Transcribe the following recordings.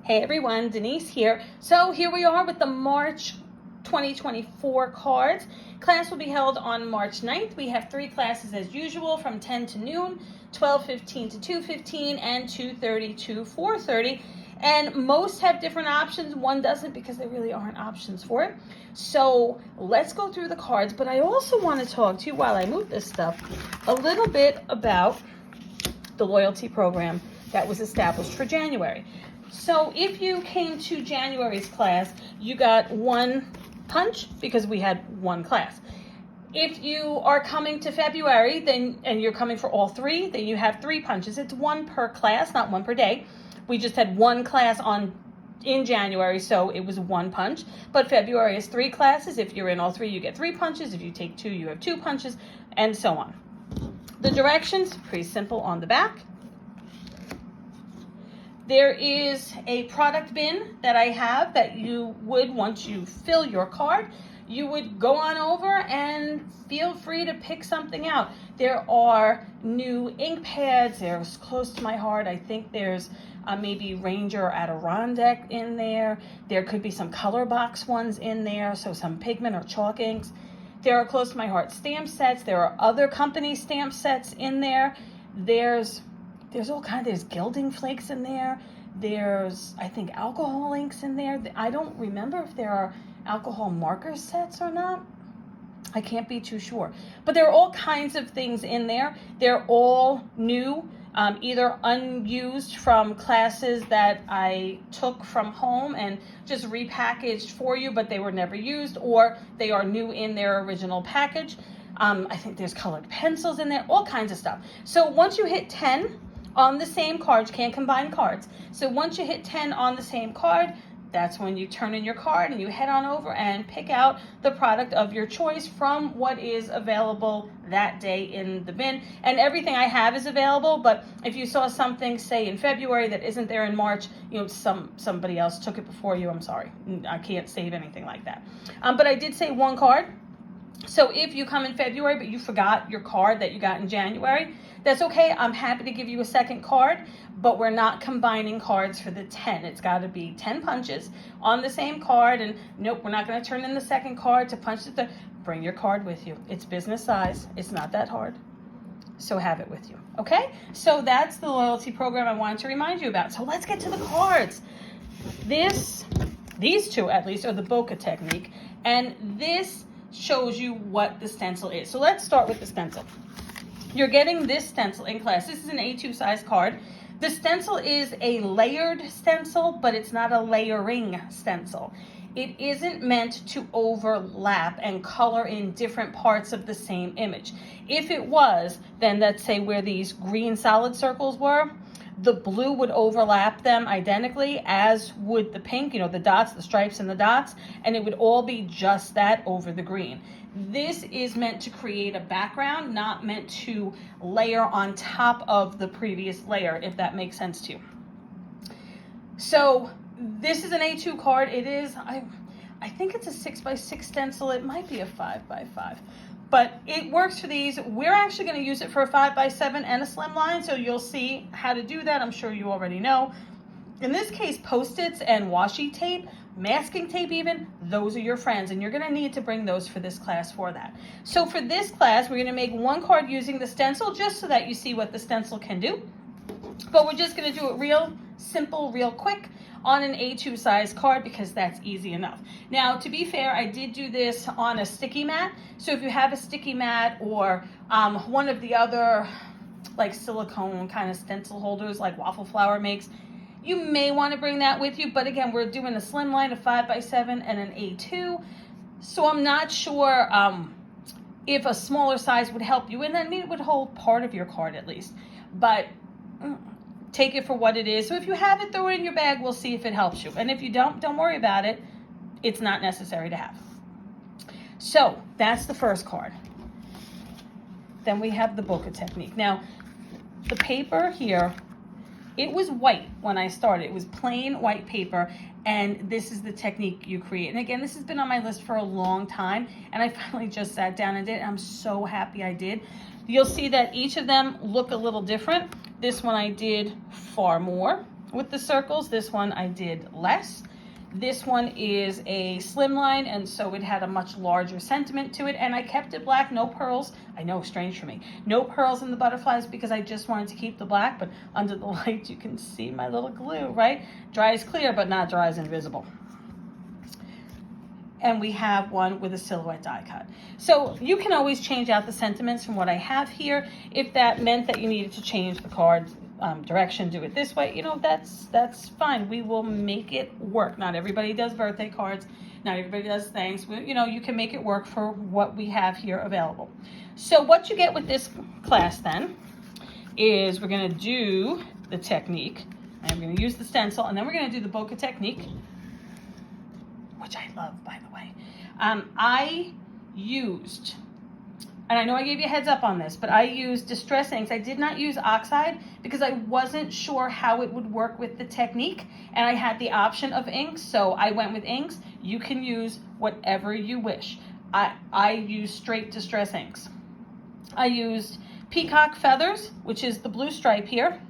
Hey everyone, Denise here. So here we are with the March 2024 cards. Class will be held on March 9th. We have 3 classes as usual from 10 to noon, 12:15 to 2:15, and 2:30 to 4:30. And most have different options. One doesn't because there really aren't options for it. So let's go through the cards. But I also want to talk to you while I move this stuff a little bit about the loyalty program that was established for January. So if you came to January's class, you got 1 punch because we had 1 class. If you are coming to February, and you're coming for all 3, then you have 3 punches. It's 1 per class, not 1 per day. We just had 1 class in January, so it was 1 punch. But February is 3 classes. If you're in all 3, you get 3 punches. If you take 2, you have 2 punches, and so on. The directions, pretty simple on the back. There is a product bin that I have that you would, once you fill your card, you would go on over and feel free to pick something out. There are new ink pads. They're close to my heart. I think there's maybe Ranger Adirondack in there. There could be some color box ones in there, so some pigment or chalk inks. There are close to my heart stamp sets. There are other company stamp sets in there. There's all kinds. There's gilding flakes in there. There's, I think, alcohol inks in there. I don't remember if there are alcohol marker sets or not. I can't be too sure. But there are all kinds of things in there. They're all new, either unused from classes that I took from home and just repackaged for you, but they were never used, or they are new in their original package. I think there's colored pencils in there, all kinds of stuff. So once you hit 10 on the same card, you can't combine cards. So once you hit 10 on the same card, that's when you turn in your card and you head on over and pick out the product of your choice from what is available that day in the bin. And everything I have is available, but if you saw something, say in February, that isn't there in March, somebody else took it before you, I'm sorry. I can't save anything like that. But I did say 1 card. So if you come in February, but you forgot your card that you got in January, that's okay. I'm happy to give you a second card, but we're not combining cards for the 10. It's got to be 10 punches on the same card. And nope, we're not going to turn in the second card to punch the third. Bring your card with you. It's business size. It's not that hard. So have it with you. Okay? So that's the loyalty program I wanted to remind you about. So let's get to the cards. These 2 at least are the bokeh technique. And this shows you what the stencil is. So let's start with the stencil. You're getting this stencil in class. This is an A2 size card. The stencil is a layered stencil, but it's not a layering stencil. It isn't meant to overlap and color in different parts of the same image. If it was, then let's say where these green solid circles were, the blue would overlap them identically, as would the pink, the dots, the stripes and the dots, and it would all be just that over the green. This is meant to create a background, not meant to layer on top of the previous layer, if that makes sense to you. So this is an A2 card. It is, I think it's a 6x6 stencil. It might be a 5x5. But it works for these. We're actually going to use it for a 5x7 and a slimline, so you'll see how to do that. I'm sure you already know. In this case, Post-its and washi tape, masking tape even, those are your friends, and you're going to need to bring those for this class for that. So for this class, we're going to make 1 card using the stencil, just so that you see what the stencil can do. But we're just going to do it real simple, real quick on an A2 size card because that's easy enough. Now, to be fair, I did do this on a sticky mat. So if you have a sticky mat or one of the other like silicone kind of stencil holders like Waffle Flower makes, you may want to bring that with you. But again, we're doing a slimline, a 5x7 and an A2. So I'm not sure if a smaller size would help you, and then it would hold part of your card at least. But take it for what it is. So if you have it, throw it in your bag. We'll see if it helps you. And if you don't worry about it. It's not necessary to have. So that's the first card. Then we have the bokeh technique. Now, the paper here, it was white when I started. It was plain white paper, and this is the technique you create. And again, this has been on my list for a long time, and I finally just sat down and did it. I'm so happy I did. You'll see that each of them look a little different. This one I did far more. with the circles. This one I did less. This one is a slimline, and so it had a much larger sentiment to it, and I kept it black, no pearls. I know, strange for me. No pearls in the butterflies because I just wanted to keep the black, but under the light you can see my little glue, right? Dry as clear, but not dry as invisible. And we have one with a silhouette die cut. So you can always change out the sentiments from what I have here. If that meant that you needed to change the card direction, do it this way, you know, that's fine. We will make it work. Not everybody does birthday cards. Not everybody does things. You know, you can make it work for what we have here available. So what you get with this class then is we're going to do the technique. I'm going to use the stencil, and then we're going to do the bokeh technique, which I love, by the way. I used, and I know I gave you a heads up on this, but I used Distress inks. I did not use Oxide because I wasn't sure how it would work with the technique, and I had the option of inks, so I went with inks. You can use whatever you wish. I used straight Distress inks. I used Peacock Feathers, which is the blue stripe here.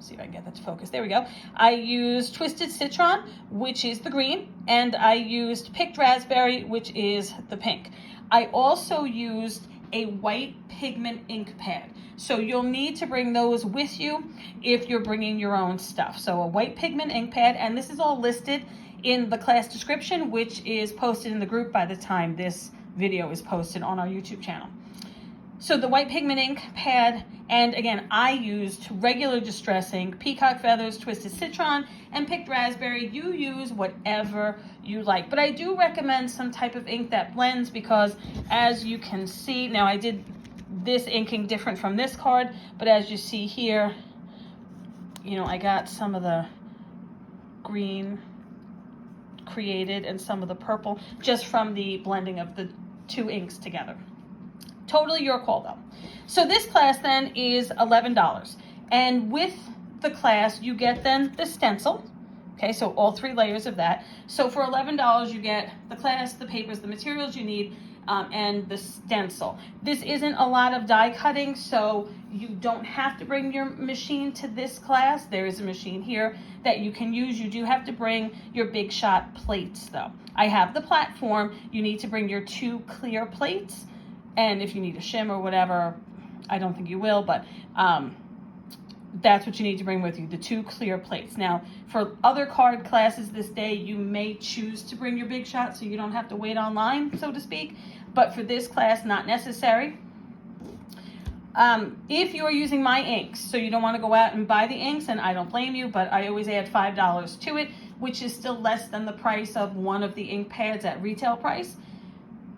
See if I can get that to focus. There we go. I used Twisted Citron, which is the green, and I used Picked Raspberry, which is the pink. I also used a white pigment ink pad. So you'll need to bring those with you if you're bringing your own stuff. So a white pigment ink pad, and this is all listed in the class description, which is posted in the group by the time this video is posted on our YouTube channel. So the white pigment ink pad, and again, I used regular Distress ink, Peacock Feathers, Twisted Citron, and Picked Raspberry. You use whatever you like. But I do recommend some type of ink that blends because as you can see, now I did this inking different from this card, but as you see here, you know, I got some of the green created and some of the purple just from the blending of the two inks together. Totally your call though. So this class then is $11. And with the class, you get then the stencil. Okay, so all 3 layers of that. So for $11, you get the class, the papers, the materials you need, and the stencil. This isn't a lot of die cutting, so you don't have to bring your machine to this class. There is a machine here that you can use. You do have to bring your Big Shot plates though. I have the platform. You need to bring your 2 clear plates. And if you need a shim or whatever, I don't think you will, but that's what you need to bring with you, the 2 clear plates. Now, for other card classes this day, you may choose to bring your Big Shot so you don't have to wait online, so to speak. But for this class, not necessary. If you are using my inks, so you don't want to go out and buy the inks, and I don't blame you, but I always add $5 to it, which is still less than the price of one of the ink pads at retail price.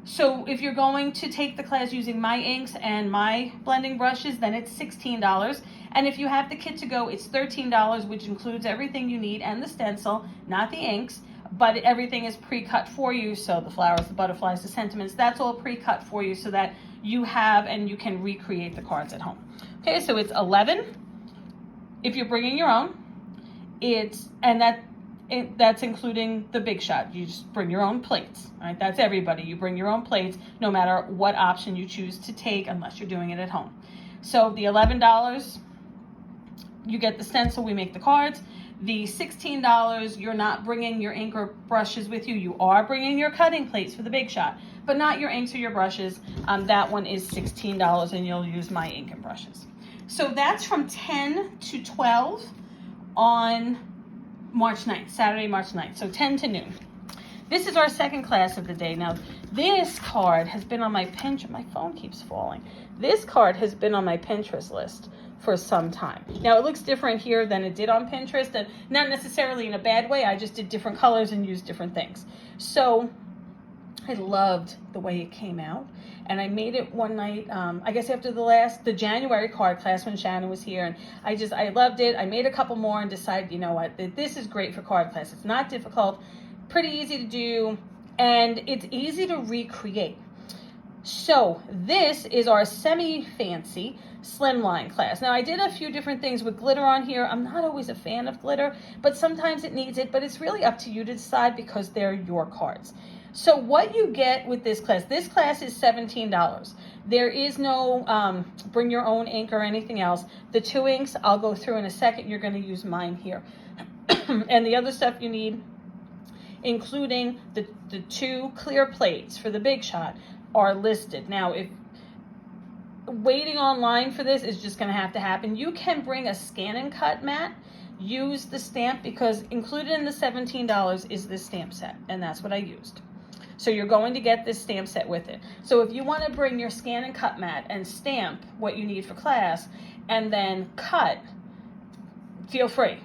So if you're going to take the class using my inks and my blending brushes, then it's $16. And if you have the kit to go, it's $13, which includes everything you need and the stencil, not the inks, but everything is pre-cut for you. So the flowers, the butterflies, the sentiments, that's all pre-cut for you so that you have and you can recreate the cards at home. Okay, so it's $11 if you're bringing your own. That's including the Big Shot. You just bring your own plates, all right? That's everybody. You bring your own plates no matter what option you choose to take unless you're doing it at home. So the $11, you get the stencil, we make the cards. The $16, you're not bringing your ink or brushes with you. You are bringing your cutting plates for the Big Shot, but not your inks or your brushes. That one is $16 and you'll use my ink and brushes. So that's from 10 to 12 on March 9th, Saturday, March 9th, so 10 to noon. This is our second class of the day. Now, this card has been on my Pinterest. My phone keeps falling. This card has been on my Pinterest list for some time. Now, it looks different here than it did on Pinterest, and not necessarily in a bad way. I just did different colors and used different things. So I loved the way it came out. And I made it one night, I guess after the January card class when Shannon was here. And I loved it. I made a couple more and decided, you know what, this is great for card class. It's not difficult, pretty easy to do, and it's easy to recreate. So this is our semi-fancy slimline class. Now I did a few different things with glitter on here. I'm not always a fan of glitter, but sometimes it needs it, but it's really up to you to decide because they're your cards. So what you get with this class is $17. There is no bring your own ink or anything else. The 2 inks I'll go through in a second. You're going to use mine here. And the other stuff you need, including the 2 clear plates for the Big Shot, are listed. Now, if waiting online for this is just going to have to happen, you can bring a scan and cut mat. Use the stamp, because included in the $17 is this stamp set, and that's what I used. So you're going to get this stamp set with it. So if you want to bring your scan and cut mat and stamp what you need for class and then cut, feel free.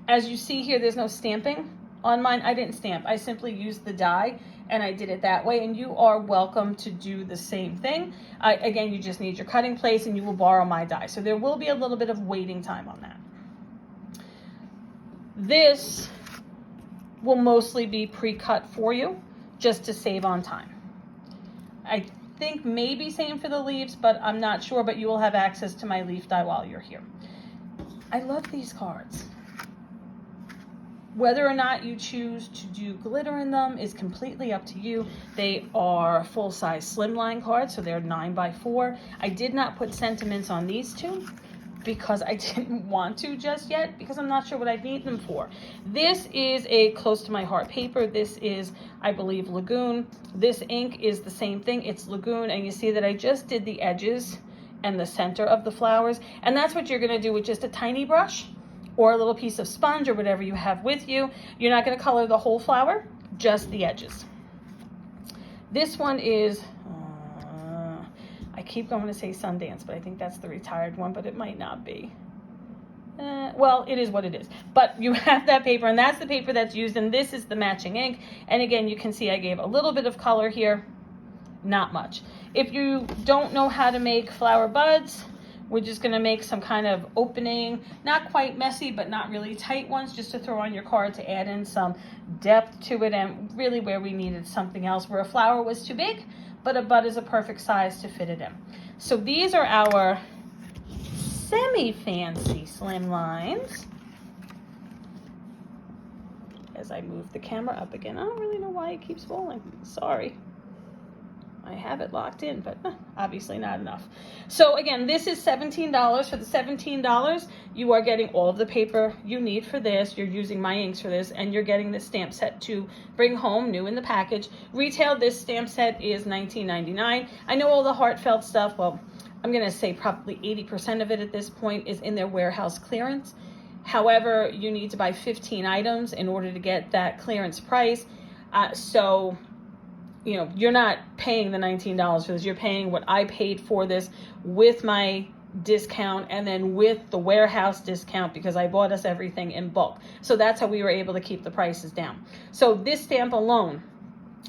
As you see here, there's no stamping on mine. I didn't stamp. I simply used the die and I did it that way, and you are welcome to do the same thing. Again, you just need your cutting plates and you will borrow my die. So there will be a little bit of waiting time on that. This will mostly be pre-cut for you, just to save on time. I think maybe same for the leaves, but I'm not sure, but you will have access to my leaf die while you're here. I love these cards. Whether or not you choose to do glitter in them is completely up to you. They are full-size slimline cards, so they're 9x4. I did not put sentiments on these 2 because I didn't want to just yet, because I'm not sure what I need them for. This is a close to my heart paper. This is, I believe, Lagoon. This ink is the same thing. It's Lagoon, and you see that I just did the edges and the center of the flowers, and that's what you're going to do with just a tiny brush or a little piece of sponge or whatever you have with you. You're not going to color the whole flower, just the edges. This one is I keep going to say Sundance, but I think that's the retired one, but it might not be. Well, it is what it is. But you have that paper, and that's the paper that's used, and this is the matching ink. And again, you can see I gave a little bit of color here, not much. If you don't know how to make flower buds, we're just going to make some kind of opening, not quite messy, but not really tight ones, just to throw on your card to add in some depth to it, and really where we needed something else, where a flower was too big, but a bud is a perfect size to fit it in. So these are our semi-fancy slim lines. As I move the camera up again, I don't really know why it keeps falling. Sorry. I have it locked in, but obviously not enough. So again, this is $17. For the $17, you are getting all of the paper you need for this. You're using my inks for this, and you're getting the stamp set to bring home, new in the package. Retail, this stamp set is $19.99. I know all the heartfelt stuff, well, I'm going to say probably 80% of it at this point is in their warehouse clearance. However, you need to buy 15 items in order to get that clearance price. So you know, you're not paying the $19 for this. You're paying what I paid for this with my discount and then with the warehouse discount, because I bought us everything in bulk. So that's how we were able to keep the prices down. So this stamp alone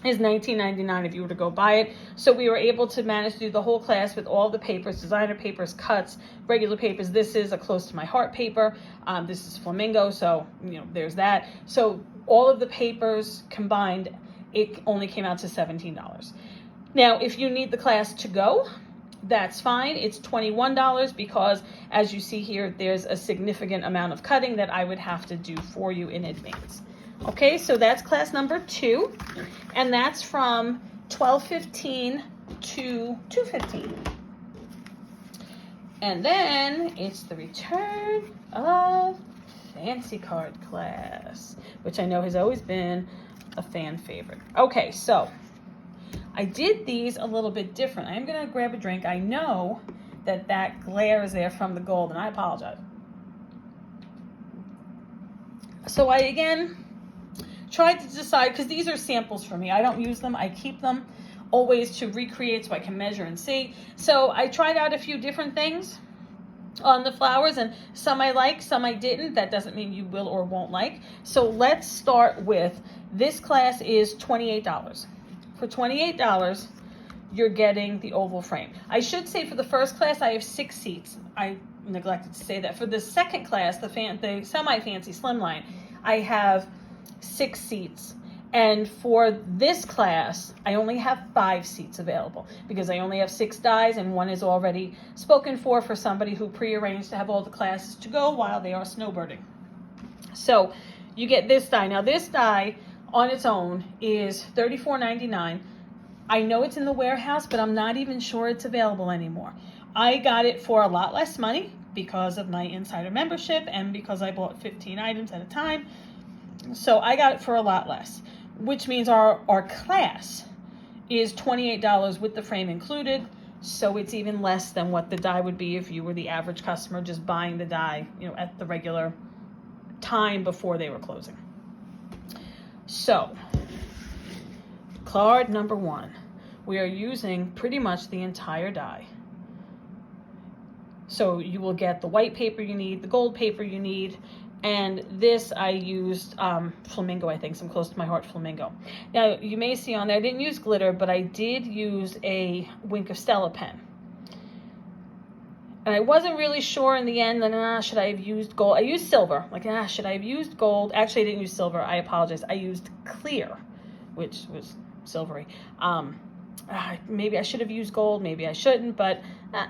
is $19.99 if you were to go buy it. So we were able to manage to do the whole class with all the papers, designer papers, cuts, regular papers. This is a close to my heart paper. This is flamingo, so you know, there's that. So all of the papers combined, it only came out to $17. Now, if you need the class to go, that's fine. It's $21 because, as you see here, there's a significant amount of cutting that I would have to do for you in advance. Okay, so that's class number 2, and that's from 12:15 to 2:15. And then it's the return of fancy card class, which I know has always been a fan favorite. Okay, so I did these a little bit different. I'm going to grab a drink. I know that that glare is there from the gold, and I apologize. So I, again, tried to decide, because these are samples for me. I don't use them. I keep them always to recreate so I can measure and see. So I tried out a few different things on the flowers, and some I like, some I didn't. That doesn't mean you will or won't like. So let's start with, this class is $28. For $28, you're getting the oval frame. I should say for the first class, I have 6 seats. I neglected to say that. For the second class, the semi-fancy slimline, I have 6 seats. And for this class, I only have 5 seats available because I only have 6 dies, and one is already spoken for somebody who prearranged to have all the classes to go while they are snowbirding. So you get this die. Now this die on its own is $34.99. I know it's in the warehouse, but I'm not even sure it's available anymore. I got it for a lot less money because of my insider membership and because I bought 15 items at a time. So I got it for a lot less, which means our class is $28 with the frame included. So it's even less than what the die would be if you were the average customer just buying the die, at the regular time before they were closing. So, card number 1, we are using pretty much the entire die. So you will get the white paper you need, the gold paper you need, and this I used flamingo, I think, some close to my heart flamingo. Now you may see on there, I didn't use glitter, but I did use a Wink of Stella pen. And I wasn't really sure in the end, should I have used gold? I used silver, should I have used gold? Actually, I didn't use silver, I apologize. I used clear, which was silvery. Maybe I should have used gold, maybe I shouldn't, but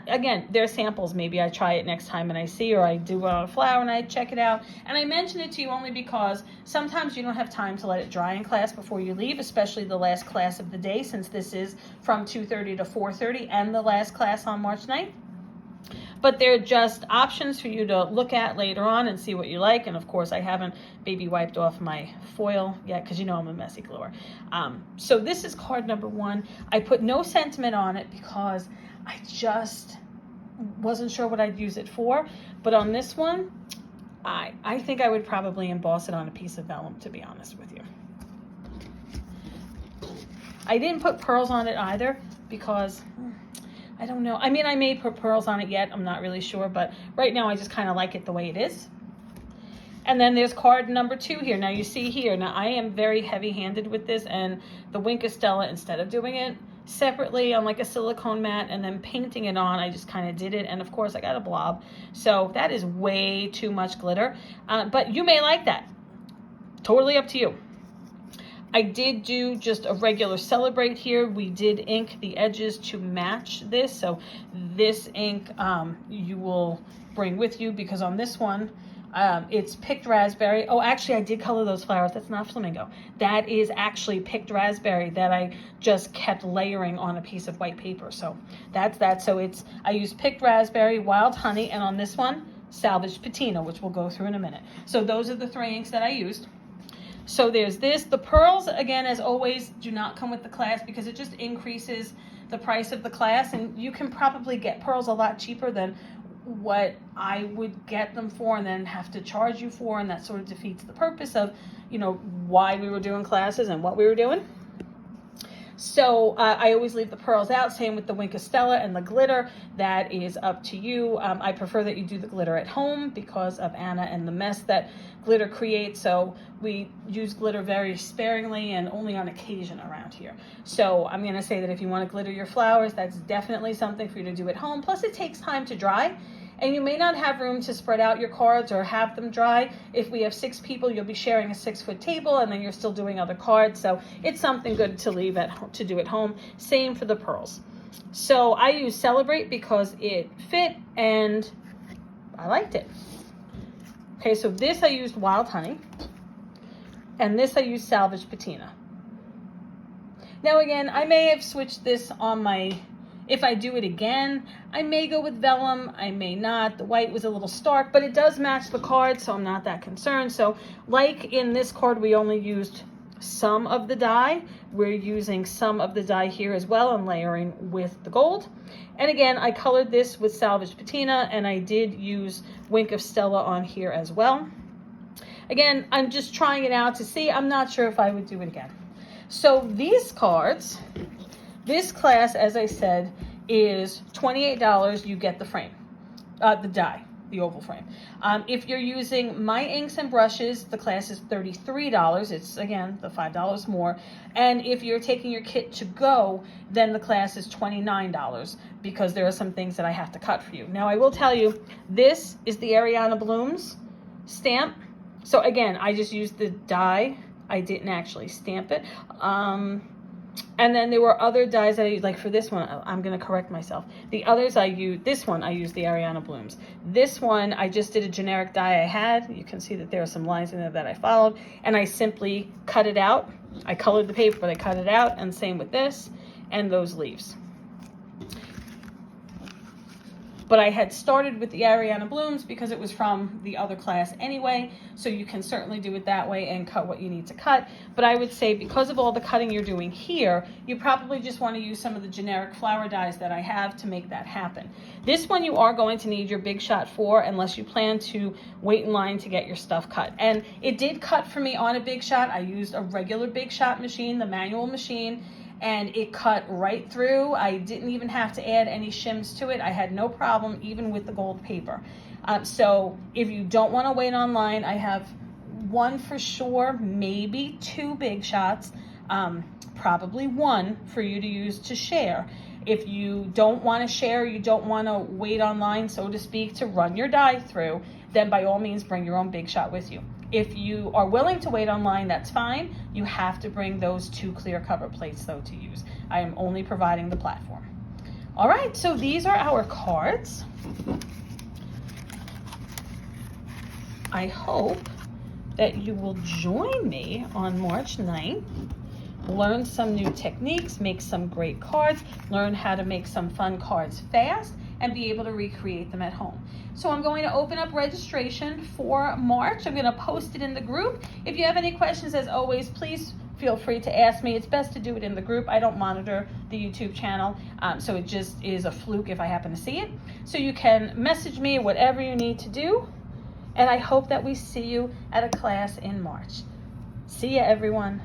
again, they're samples. Maybe I try it next time and I see, or I do it on a flower and I check it out. And I mention it to you only because sometimes you don't have time to let it dry in class before you leave, especially the last class of the day, since this is from 2:30 to 4:30 and the last class on March 9th. But they're just options for you to look at later on and see what you like. And of course, I haven't baby wiped off my foil yet because I'm a messy gluer. So this is card number 1. I put no sentiment on it because I just wasn't sure what I'd use it for. But on this one, I think I would probably emboss it on a piece of vellum, to be honest with you. I didn't put pearls on it either because I don't know. I may put pearls on it yet. I'm not really sure, but right now I just kind of like it the way it is. And then there's card number 2 here. Now you see here, now I am very heavy-handed with this, and the Wink of Stella, instead of doing it separately on like a silicone mat and then painting it on, I just kind of did it. And of course I got a blob. So that is way too much glitter. But you may like that. Totally up to you. I did do just a regular Celebrate here. We did ink the edges to match this. So this ink you will bring with you, because on this one, it's picked raspberry. Oh, actually, I did color those flowers. That's not flamingo. That is actually picked raspberry that I just kept layering on a piece of white paper. So that's that. So I used picked raspberry, wild honey, and on this one, salvaged patina, which we'll go through in a minute. So those are the 3 inks that I used. So there's this. The pearls, again, as always, do not come with the class because it just increases the price of the class. And you can probably get pearls a lot cheaper than what I would get them for and then have to charge you for. And that sort of defeats the purpose of, why we were doing classes and what we were doing. So I always leave the pearls out, same with the Wink of Stella and the glitter. That is up to you. I prefer that you do the glitter at home because of Anna and the mess that glitter creates. So we use glitter very sparingly and only on occasion around here. So I'm going to say that if you want to glitter your flowers, that's definitely something for you to do at home. Plus it takes time to dry. And you may not have room to spread out your cards or have them dry. If we have 6 people, you'll be sharing a 6-foot table, and then you're still doing other cards. So it's something good to leave to do at home. Same for the pearls. So I use Celebrate because it fit and I liked it. Okay, so this I used wild honey, and this I used salvaged patina. Now again, I may have switched this on if I do it again, I may go with vellum, I may not. The white was a little stark, but it does match the card, so I'm not that concerned. So like in this card, we only used some of the dye. We're using some of the dye here as well and layering with the gold. And again, I colored this with salvaged patina, and I did use Wink of Stella on here as well. Again, I'm just trying it out to see. I'm not sure if I would do it again. So these cards, this class, as I said, is $28. You get the frame, the die, the oval frame. If you're using my inks and brushes, the class is $33. It's, again, the $5 more. And if you're taking your kit to go, then the class is $29 because there are some things that I have to cut for you. Now, I will tell you, this is the Ariana Blooms stamp. So, again, I just used the die. I didn't actually stamp it. And then there were other dyes that I used, like for this one, I'm going to correct myself. The others I used, this one I used the Ariana Blooms. This one, I just did a generic dye I had. You can see that there are some lines in there that I followed. And I simply cut it out. I colored the paper, but I cut it out. And same with this and those leaves. But I had started with the Ariana Blooms because it was from the other class anyway, so you can certainly do it that way and cut what you need to cut. But I would say because of all the cutting you're doing here, you probably just want to use some of the generic flower dyes that I have to make that happen. This one you are going to need your Big Shot for unless you plan to wait in line to get your stuff cut. And it did cut for me on a Big Shot. I used a regular Big Shot machine, the manual machine, and it cut right through. I didn't even have to add any shims to it. I had no problem even with the gold paper. So if you don't want to wait online, I have one for sure, maybe 2 Big Shots, probably one for you to use to share. If you don't want to share, you don't want to wait online, so to speak, to run your dye through, then by all means bring your own Big Shot with you. If you are willing to wait online, that's fine. You have to bring those 2 clear cover plates though to use. I am only providing the platform. All right, so these are our cards. I hope that you will join me on March 9th, learn some new techniques, make some great cards, learn how to make some fun cards fast, and be able to recreate them at home. So I'm going to open up registration for March. I'm going to post it in the group. If you have any questions, as always, please feel free to ask me. It's best to do it in the group. I don't monitor the YouTube channel, so it just is a fluke if I happen to see it. So you can message me whatever you need to do, and I hope that we see you at a class in March. See ya, everyone.